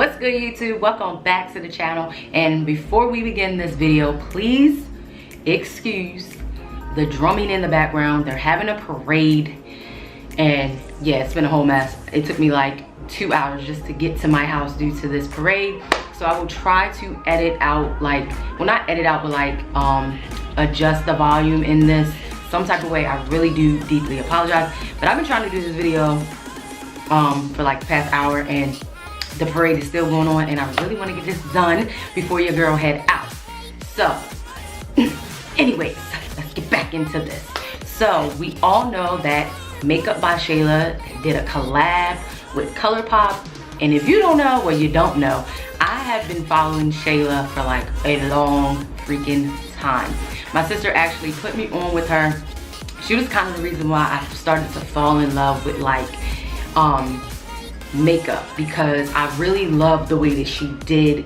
What's good, YouTube? Welcome back to the channel. And before we begin this video, please excuse the drumming in the background. They're having a parade, and yeah, it's been a whole mess. It took me like 2 hours just to get to my house due to this parade. So I will try to edit out, like, well, not edit out, but like adjust the volume in this some type of way. I really do deeply apologize, but I've been trying to do this video for like the past hour, and the parade is still going on, and I really want to get this done before your girl head out. So anyways, let's get back into this. So we all know that Makeup by Shayla did a collab with Colourpop, and if you don't know, well, you don't know, I have been following Shayla for like a long freaking time. My sister actually put me on with her. She was kind of the reason why I started to fall in love with like makeup, because I really loved the way that she did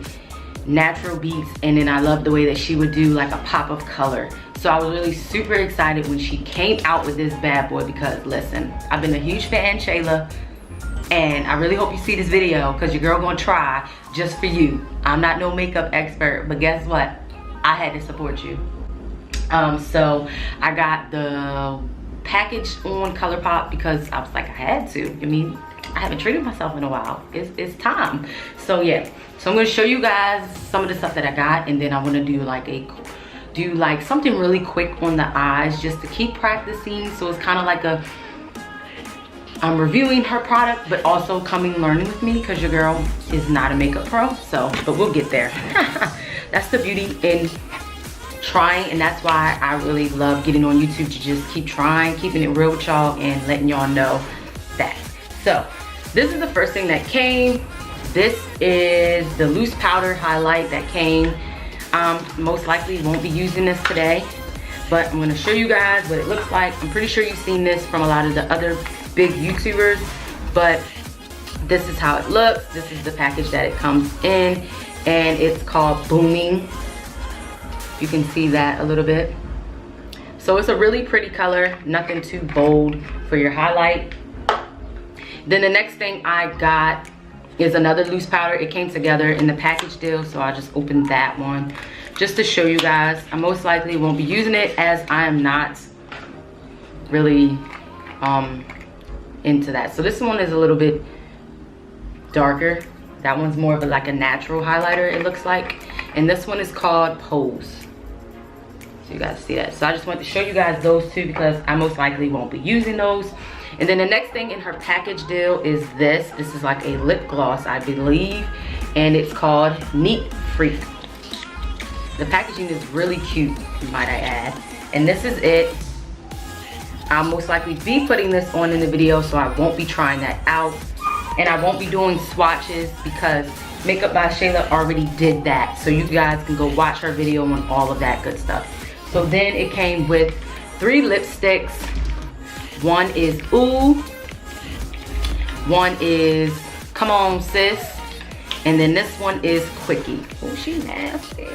natural beats, and then I loved the way that she would do like a pop of color. So I was really super excited when she came out with this bad boy, because listen, I've been a huge fan, Shayla, and I really hope you see this video, because your girl gonna try just for you. I'm not no makeup expert, but guess what? I had to support you. So I got the package on Colourpop because I was like, I had to. I mean, I haven't treated myself in a while. It's time. So yeah, so I'm gonna show you guys some of the stuff that I got, and then I want to do like something really quick on the eyes just to keep practicing. So it's kind of like I'm reviewing her product, but also coming learning with me, because your girl is not a makeup pro. So, but we'll get there. That's the beauty in trying, and that's why I really love getting on YouTube, to just keep trying, keeping it real with y'all, and letting y'all know that. So this is the first thing that came. This is the loose powder highlight that came. Most likely won't be using this today, but I'm going to show you guys what it looks like. I'm pretty sure you've seen this from a lot of the other big YouTubers, but this is how it looks. This is the package that it comes in, and it's called Booming. You can see that a little bit. So it's a really pretty color, nothing too bold for your highlight. Then the next thing I got is another loose powder. It came together in the package deal, so I just opened that one just to show you guys. I most likely won't be using it, as I am not really into that. So this one is a little bit darker. That one's more of like a natural highlighter, it looks like. And this one is called Pose. So you guys see that. So I just wanted to show you guys those two, because I most likely won't be using those. And then the next thing in her package deal is this. This is like a lip gloss, I believe, and it's called Neat Freak. The packaging is really cute, might I add. And this is it. I'll most likely be putting this on in the video, so I won't be trying that out. And I won't be doing swatches, because Makeup by Shayla already did that. So you guys can go watch her video on all of that good stuff. So then it came with 3 lipsticks. One is Ooh, one is Come On Sis, and then this one is Quickie. Oh, she nasty.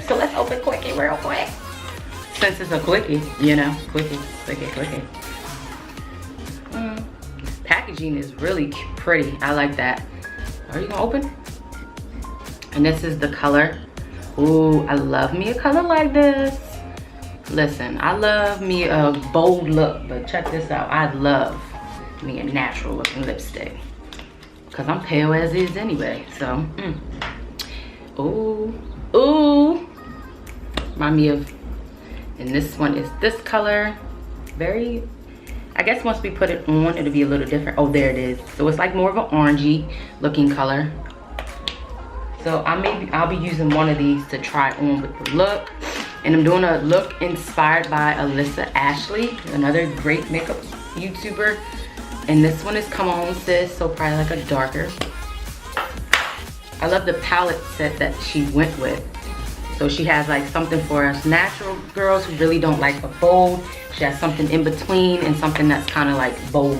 So let's open Quickie real quick, since it's a quickie, you know. Quickie. Packaging is really pretty. I like that. Are you gonna open? And this is the color. Ooh, I love me a color like this. Listen, I love me a bold look, but check this out. I love me a natural looking lipstick, because I'm pale as is anyway. So, ooh. Remind me of, and this one is this color. Very, I guess once we put it on, it'll be a little different. Oh, there it is. So it's like more of an orangey looking color. So I'll be using one of these to try on with the look. And I'm doing a look inspired by Alyssa Ashley, another great makeup YouTuber. And this one is Come On Sis, so probably like a darker. I love the palette set that she went with. So she has like something for us natural girls who really don't like a bold. She has something in between, and something that's kind of like bold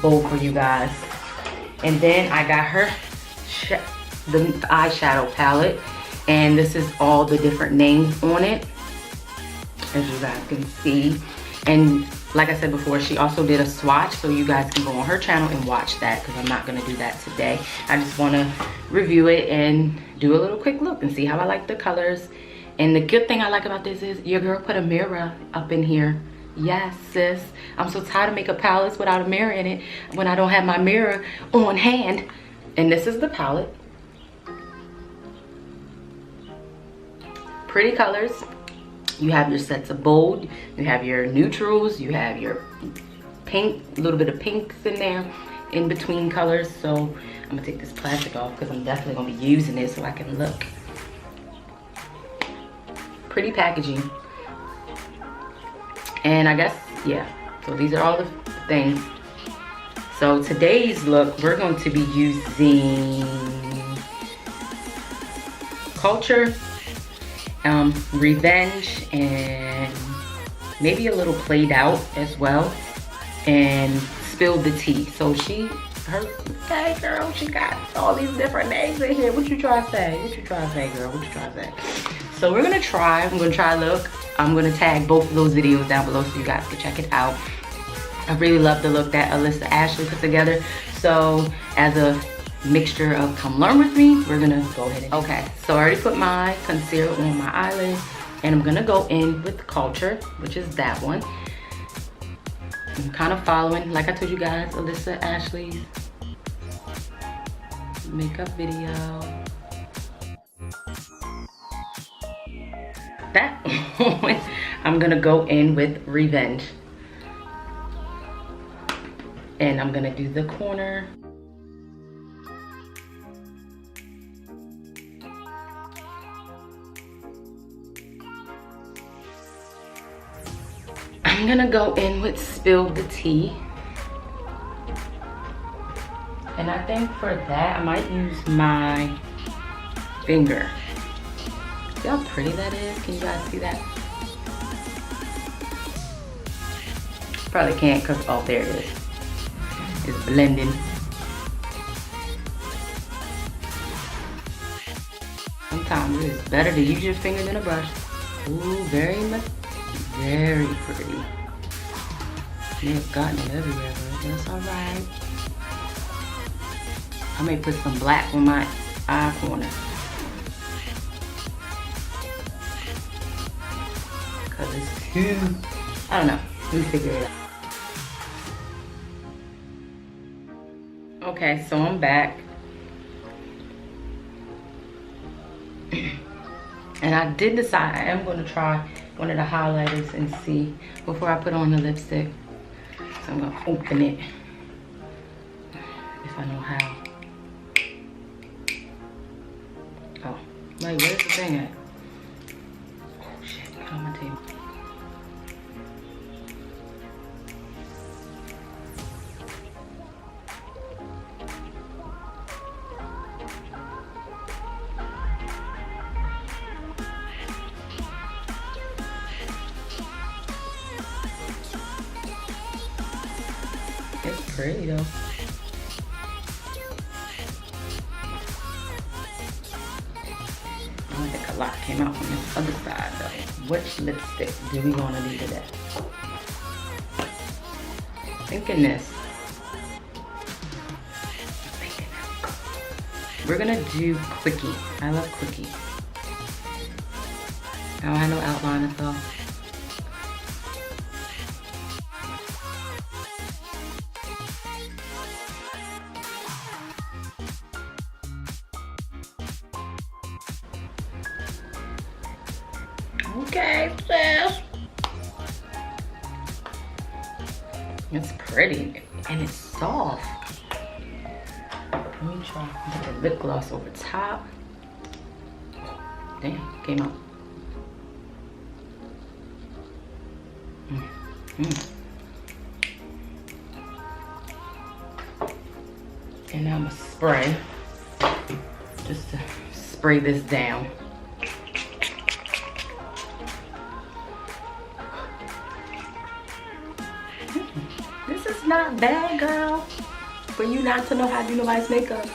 for you guys. And then I got her the eyeshadow palette, and this is all the different names on it, as you guys can see. And like I said before, she also did a swatch, so you guys can go on her channel and watch that, because I'm not going to do that today. I just want to review it and do a little quick look and see how I like the colors. And the good thing I like about this is your girl put a mirror up in here. Yes, sis. I'm so tired of makeup palettes without a mirror in it when I don't have my mirror on hand. And this is the palette. Pretty colors. You have your sets of bold, you have your neutrals, you have your pink, a little bit of pinks in there, in between colors. So I'm gonna take this plastic off because I'm definitely gonna be using it so I can look. Pretty packaging. And I guess, yeah, so these are all the things. So today's look, we're going to be using Culture, Revenge, and maybe a little Played Out as well, and Spilled the Tea. So hey girl, she got all these different names in here. What you try to say? What you try to say, girl? What you try to say? So I'm gonna try a look. I'm gonna tag both of those videos down below so you guys can check it out. I really love the look that Alyssa Ashley put together. So as a mixture of come learn with me, we're gonna go ahead and okay, so I already put my concealer on my eyelid, and I'm gonna go in with Culture, which is that one. I'm kind of following, like I told you guys, Alyssa Ashley's makeup video. That one, I'm gonna go in with Revenge, and I'm gonna do the corner. I'm gonna go in with Spill the Tea. And I think for that, I might use my finger. See how pretty that is? Can you guys see that? Probably can't because, oh, there it is. It's blending. Sometimes it is better to use your finger than a brush. Ooh, very much. Very pretty. May have gotten it everywhere, but that's alright. I may put some black on my eye corner, because it's too, I don't know. Let me figure it out. Okay, so I'm back. And I did decide I am going to try one of the highlighters and see before I put on the lipstick. So I'm gonna open it if I know how. Oh, wait, where's the thing at? Oh shit, get on my table. It's pretty though. I don't think a lot came out from this other side though. Which lipstick do we want to do today? Thinking this. We're gonna do Quickie. I love Quickie. I don't have no outline though. Okay, sis. It's pretty and it's soft. Let me try put the lip gloss over top. Damn, came out. And now I'm gonna spray, just to spray this down. This is not bad, girl, for you not to know how to do nobody's makeup.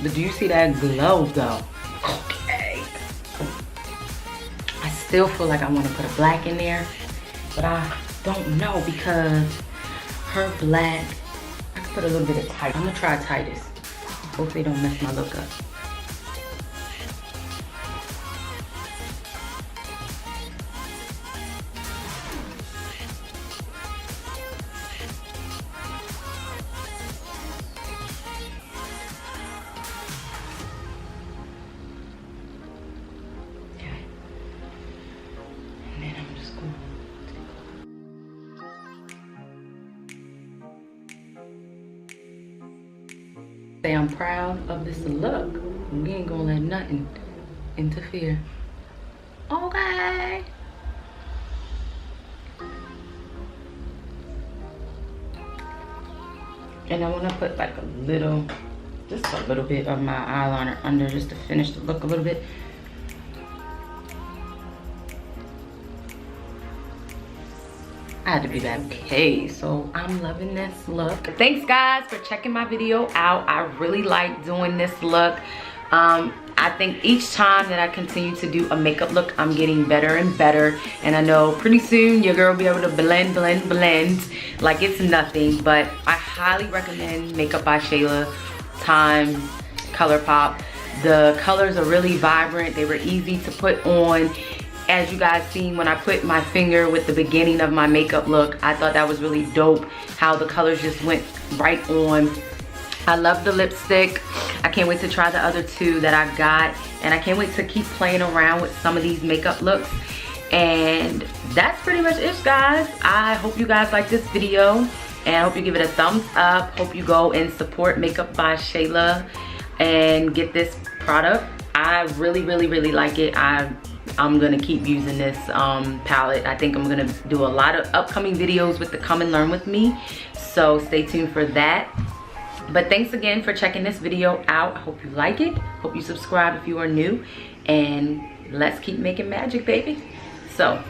But do you see that glow though? Okay. I still feel like I want to put a black in there, but I don't know because her black, I could put a little bit of tight. I'm gonna try tightest. Hopefully it don't mess my look up. Say I'm proud of this look. We ain't gonna let nothing interfere. Okay. And I wanna put like a little, just a little bit of my eyeliner under just to finish the look a little bit. I had to be that. Okay, so I'm loving this look. Thanks guys for checking my video out. I really like doing this look. I think each time that I continue to do a makeup look, I'm getting better and better. And I know pretty soon your girl will be able to blend like it's nothing. But I highly recommend Makeup by Shayla Time Colourpop. The colors are really vibrant. They were easy to put on. As you guys seen when I put my finger with the beginning of my makeup look, I thought that was really dope how the colors just went right on. I love the lipstick. I can't wait to try the other two that I got, and I can't wait to keep playing around with some of these makeup looks. And that's pretty much it, guys. I hope you guys like this video, and I hope you give it a thumbs up. Hope you go and support Makeup by Shayla and get this product. I really like it. I'm gonna keep using this palette. I think I'm gonna do a lot of upcoming videos with the Come and Learn with me, so stay tuned for that. But thanks again for checking this video out. I hope you like it. Hope you subscribe if you are new, and let's keep making magic, baby. So